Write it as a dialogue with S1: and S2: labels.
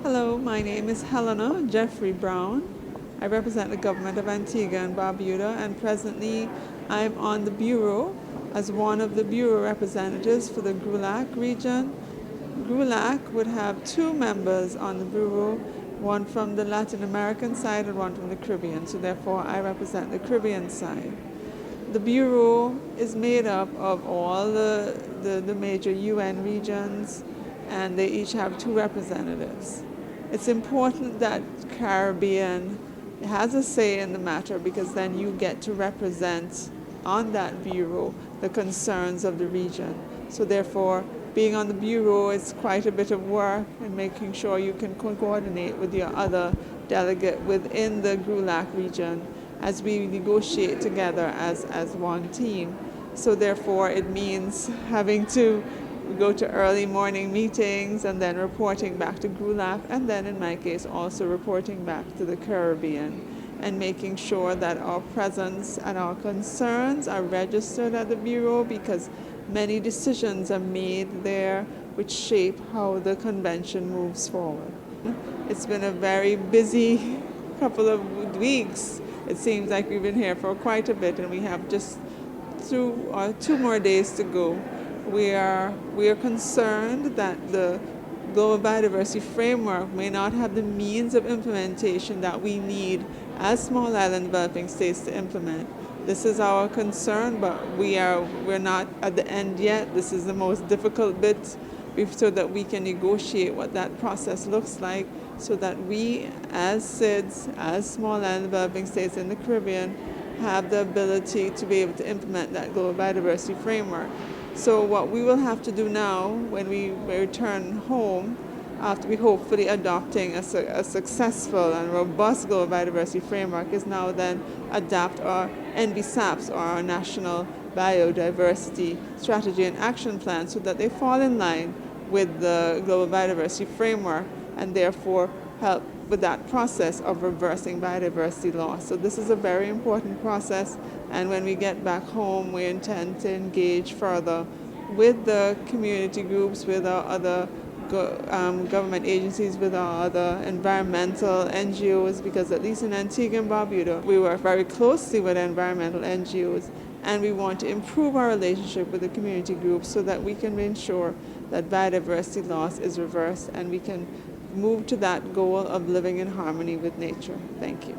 S1: Hello, my name is Helena Jeffery Brown. I represent the government of Antigua and Barbuda, and presently I'm on the Bureau as one of the Bureau representatives for the GRULAC region. GRULAC would have two members on the Bureau, one from the Latin American side and one from the Caribbean, so therefore I represent the Caribbean side. The Bureau is made up of all the major UN regions, and they each have two representatives. It's important that Caribbean has a say in the matter, because then you get to represent on that bureau the concerns of the region. So therefore, being on the bureau is quite a bit of work, and making sure you can coordinate with your other delegate within the GRULAC region as we negotiate together as one team. So therefore, it means having to go to early morning meetings and then reporting back to GRULAC, and then in my case also reporting back to the Caribbean, and making sure that our presence and our concerns are registered at the Bureau, because many decisions are made there which shape how the convention moves forward. It's been a very busy couple of weeks. It seems like we've been here for quite a bit, and we have just two more days to go. We are concerned that the Global Biodiversity Framework may not have the means of implementation that we need as small island developing states to implement. This is our concern, but we're not at the end yet. This is the most difficult bit, so that we can negotiate what that process looks like, so that we as SIDS, as small island developing states in the Caribbean, have the ability to be able to implement that Global Biodiversity Framework. So what we will have to do now, when we return home, after we hopefully adopting a successful and robust Global Biodiversity Framework, is now then adapt our NBSAPs, or our National Biodiversity Strategy and Action Plan, so that they fall in line with the Global Biodiversity Framework, and therefore help with that process of reversing biodiversity loss. So this is a very important process, and when we get back home, we intend to engage further with the community groups, with our other government agencies, with our other environmental NGOs, because at least in Antigua and Barbuda, we work very closely with environmental NGOs, and we want to improve our relationship with the community groups so that we can ensure that biodiversity loss is reversed, and we can move to that goal of living in harmony with nature. Thank you.